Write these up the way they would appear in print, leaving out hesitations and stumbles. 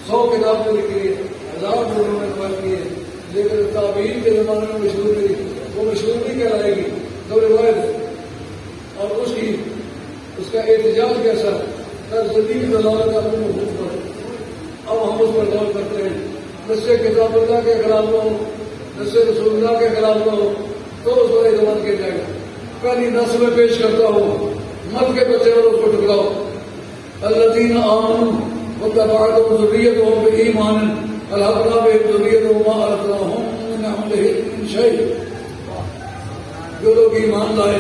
100 کتابیں لکھی ہے، 1000 لوگوں نے نقل کی ہے، لیکن تابعین کے زمانے میں مشہور نہیں، وہ مشہور نہیں کہلائے گی تو روایت ہے۔ اور اس کا احتجاج کیسا تصدیق دلالت اپنے محفوظ پر، اب ہم اس پر غور کرتے ہیں، نص کتاب اللہ کے خلاف نہ ہو، نص رسول اللہ کے خلاف نہ ہو تو اس پر اعتماد کیا جائے گا۔ پہلی نص میں پیش کرتا ہوں، مت کے بچے اور اس کو ٹکراؤ، الذین آمنوا واتبعتهم ذریتهم بإیمان الحقنا بهم ذریتهم وما ألتناهم من عملهم من شیء۔ جو لوگ ایمان لائے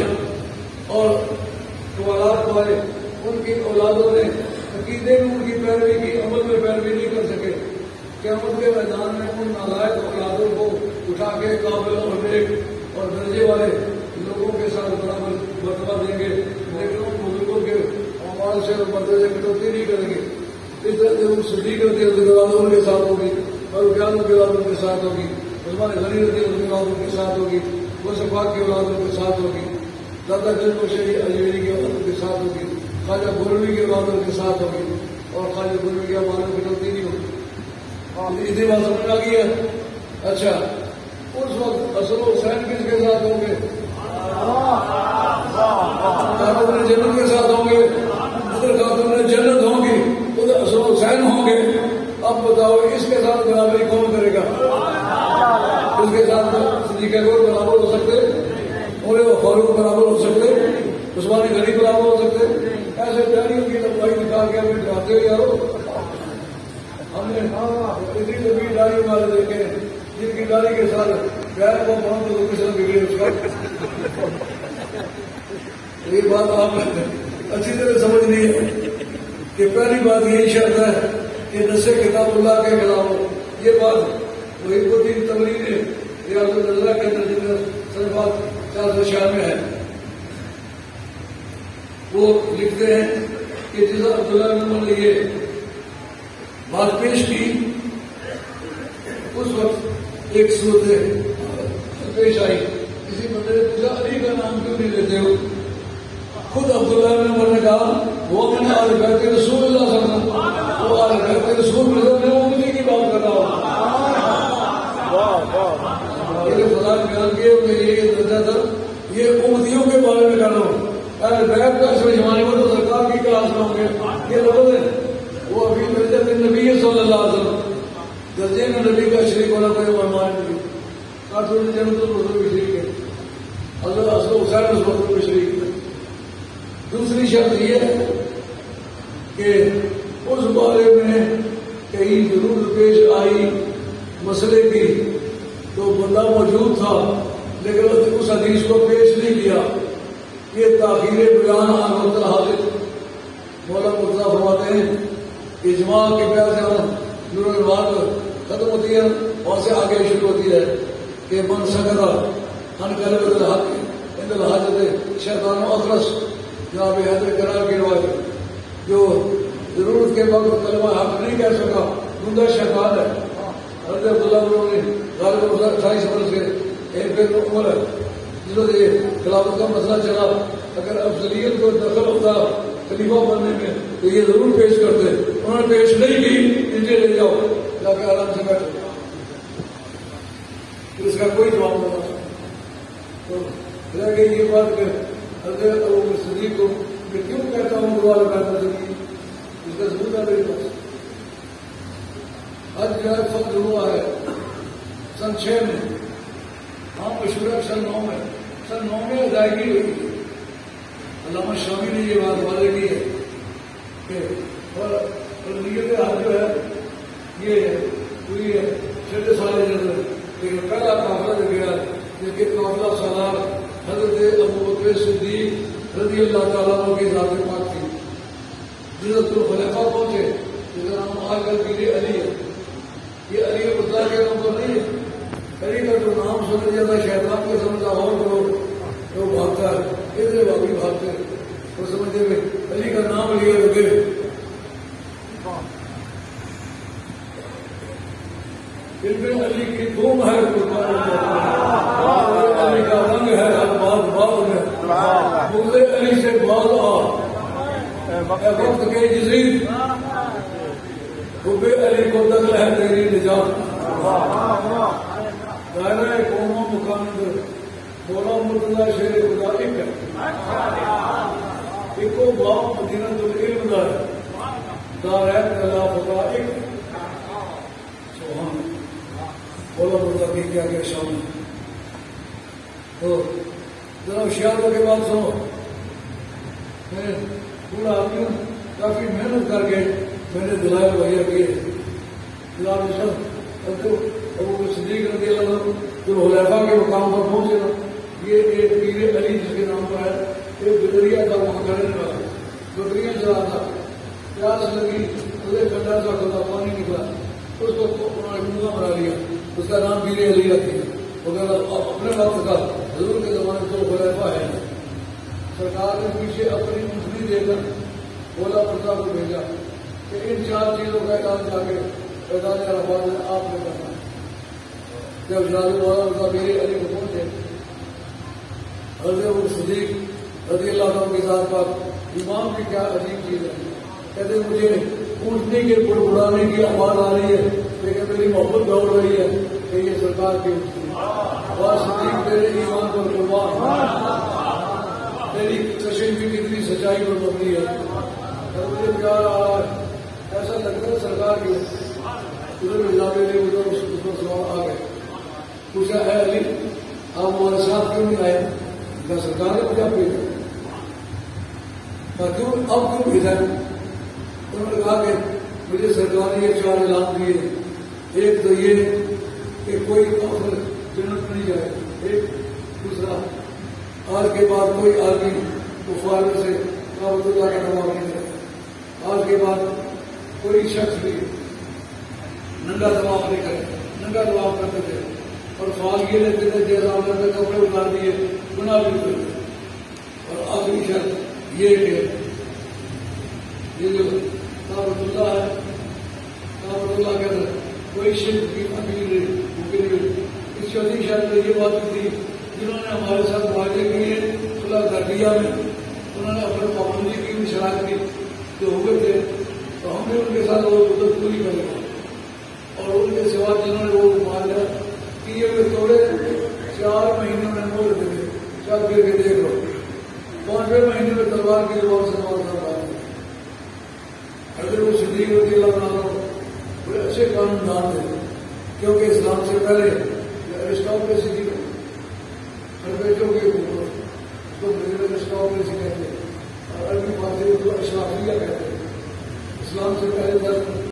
اور کمالات پائے، ان کی اولادوں نے عقیدے میں ان کی پیروی کی، عمل میں پیروی نہیں کر سکے، قیامت کے میدان میں ان نالائق اولادوں کو اٹھا کے قابل اور نیک اور درجے والے لوگوں کے ساتھ برابر مرتبہ دیں گے، لیکن ان بزرگوں کے اعمال سے مرتبہ کٹوتی نہیں کریں گے۔ اس طرح سے صدیق رضی اللہ عنہ ان کے ساتھ ہوگی، فاروق اعظم کی اولاد ان کے ساتھ ہوگی، عثمان غنی رضی اللہ عنہ ان کے ساتھ ہوگی، غوث پاک کی اولاد ان کے ساتھ ہوگی، دادا گنج بخشی اجمیری کی اولاد ان کے ساتھ ہوگی، خواجہ گولوی کی اولاد ان کے ساتھ ہوگی، اور خواجہ گولوی کی اولاد کی کٹوتی نہیں ہوگی۔ اتنی بات سمجھ آ گئی ہے؟ اچھا، اس وقت حسن حسین کس کے ساتھ ہوں گے؟ اپنے جنت کے ساتھ ہوں گے، ادھر خاتون جنت ہوں گی، ادھر حسن حسین ہوں گے۔ اب بتاؤ اس کے ساتھ برابری کون کرے گا؟ اس کے ساتھ صدیق اکبر برابر ہو سکتے، عمر فاروق برابر ہو سکتے، عثمان غنی برابر ہو سکتے؟ ایسے پیاریوں کی لمبائی نکال کے ہمیں ڈراتے ہو یارو۔ ہم نے اتنی لمبی داڑھی والے دیکھے ہیں جن کی داڑھی کے ساتھ غیر کو بہت تو کس طرح بگڑے اس کا۔ یہ بات آپ اچھی طرح سمجھ نہیں ہے کہ پہلی بات یہی شرط ہے کہ نص کتاب اللہ کے خلاف ہو۔ یہ بات وہی الدین تمری نے ریاض النظرہ کے اندر جن صنفات 496 ہے، وہ لکھتے ہیں کہ جس عبداللہ بن عمر نے یہ بات پیش کی، اس وقت ایک صورت پیش آئی، کسی بندے نے پوچھا علی کا نام کیوں نہیں لیتے ہو؟ خود عبداللہ بن عمر نے کہا وہ من آل بیت رسول اللہ صلی اللہ علیہ وسلم، وہ آل بیت رسول میں امتی کی بات کر رہا ہوں۔ یہ فضائل بیان کیے ہوئے یہ درجہ تھا، یہ امتیوں کے بارے میں کر رہا ہوں۔ اہل بیت کا اس میں جمانے میں تو سرکار کی کلاس میں ہوں گے، یہ لفظ ہے وہ ابھی درجہ نبی صلی اللہ علیہ وسلم، درجے میں نبی کا شریک ہونا کوئی مہمان نہیں۔ خاتون جنت الرسول بھی شریک ہے، حضرت حسن حسین اس وقت بھی شریک ہے۔ دوسری شرط یہ ہے کہ اس بارے میں کہیں ضرور پیش آئی مسئلے کی تو بندہ موجود تھا لیکن اس حدیث کو پیش نہیں کیا۔ یہ تاخیر بیان عن وقت الحاجت، مولا مرتضیٰ فرماتے ہیں اجماع کے بیان سے نور البات ختم ہوتی ہے اور سے آگے شروع ہوتی ہے کہ من سکت عن کلمۃ الحق عند الحاجت شیطان اخرس، جناب حیدر کرار کی روایت، جو ضرورت کے وقت کلمہ حق نہیں کہہ سکا گنگا شیطان ہے۔ حضرت عبداللہ بن عمر نے غالب 28 برس کے ایک بے عمر ہے، جس وقت یہ خلافت کا مسئلہ چلا، اگر افضلیت کو دخل ہوتا خلیفہ بننے میں تو یہ ضرور پیش کرتے، انہوں نے پیش نہیں کی، نیچے لے جاؤ جا کے آرام سے بیٹھو، اس کا کوئی جواب نہیں۔ تو رہ گئی یہ بات کہ حضرت ابوبکر صدیق کو میں کیوں کہتا ہوں دوبارہ بیٹھا سکی، اس کا ثبوت ہے میرے پاس۔ آج جو ہے فخر ہوا ہے سن 6 میں، ہاں مشہور ہے سن 9 میں، سن 9 میں ادائیگی ہوئی۔ علامہ شامی نے یہ بات واضح کی ہے کہ اور نیت حج جو ہے یہ ہوئی ہے 6 سال جنرل، لیکن پہلا قافلہ جو گیا لیکن قافلہ سالار حضرت ابوبکر صدیق رضی اللہ تعالیٰ عنہ کی ذات پاک تھی۔ جنت الخلفاء پہنچے جس کا نام آج کل کے لیے علی ہے، یہ علی اللہ کے نام پر نہیں ہے، علی کا جو نام سمجھ جاتا شیطان کے سمجھا اور وہ بھاگتا ہے، ادھر باقی بھاگتے ہیں، وہ سمجھتے ہوئے علی کا نام لیا لگے۔ ان میں علی کی دھوم ہے، علی کا رنگ ہے ہر بات بات میں، مجھے علی سے باز وقت کے جزید حب علی کو ہے تیری نجات دائرہ قوم و مکان مولا مرتضی شیر خدا ایک ہے ایکو باپ مدینہ العلم دا ہے دارین خلافت ایک ہے سبحان مولا مرتضی کی کیا شان ہے. تو ذرا ہوشیار ہو کے بات سنو. میں پورا آدمی ہوں کافی محنت کر کے میں نے دلائل مہیا کیے. ابو صدیق رضی اللہ عنہ جو خلیفہ کے مقام پر پہنچے نا یہ ایک پیر علی جس کے نام پر ہے ایک بدریا تھا وہاں کرنے والا بکریاں چلا تھا. پیاس لگی اسے ٹھنڈا سا کھلا پانی نکلا اس کو انہوں نے کنواں بنا لیا. اس کا نام پیر علی رکھے اپنے وقت کا حضور کے زمانے تو خلیفہ ہے. سرکار نے پیچھے اپنی منتری دے کر مولا مرتضیٰ کو بھیجا کہ ان 4 چیزوں کا اعلان جا کے میدان عرفات میں آپ نے کرنا. جب جناب مولا مرتضیٰ میرے علی کو پہنچے حضرت ابو صدیق رضی اللہ عنہ کے ساتھ بات ایمان کی کیا عجیب چیز ہے. کہتے مجھے اونٹنے کے بڑبڑانے کی آواز آ رہی ہے لیکن میری محبت دوڑ رہی ہے کہ یہ سرکار کی صدیق تیرے ایمان پر قربان میری کشش بھی کتنی سچائی پر مبنی ہے. مجھے پیار آ رہا ہے ایسا لگتا ہے سرکار کی ادھر جناب علی ادھر اس کو سوال آ گئے. پوچھا ہے علی آپ ہمارے ساتھ کیوں نہیں آئے؟ کیا سرکار نے مجھے بھیجا؟ کیوں اب کیوں بھیجا؟ انہوں نے کہا کہ مجھے سرکار نے یہ 4 اعلان دیے. ایک تو یہ کہ کوئی کافر جنت نہیں جائے. ایک دوسرا آج کے بعد کوئی آدمی کفار میں سے کعبۃ اللہ کا طواف نہیں کرے. آج کے بعد کوئی شخص بھی ننگا طواف نہیں کرے. ننگا طواف کرتے تھے اور فال یہ لیتے تھے جیسا انہوں نے کپڑے اتار دیے گناہ بھی کرتے. اور آخری شرط یہ کہ یہ جو کعبۃ اللہ ہے کعبۃ اللہ کے اندر کوئی شرک کی امیر ممکن نہیں. اس چوتھی شرط میں یہ بات تھی جنہوں نے ہمارے ساتھ معاہدے کیے صلح حدیبیہ میں انہوں نے اپنے پابندی کی بھی شرائط کی جو ہوئے تھے تو ہم نے ان کے ساتھ وہ مدت پوری کر لی. اور ان کے سوا جنہوں نے وہ معاہدہ کیے ہوئے توڑے 4 مہینے میں مول دیتے تھے. چل پھر کے دیکھ لو 5ویں مہینے میں تلوار کی زبان سے مار کر بات. اگر وہ صدیق رضی اللہ عنہ بڑے اچھے قانون دان تھے کیونکہ اسلام سے پہلے ارسٹوکریسی تھی. بیٹوں کے حکومت تو ارسٹوکریسی کہتے ہیں اور عربی فارسی کو اشرافیہ کہتے ہیں. اسلام سے پہلے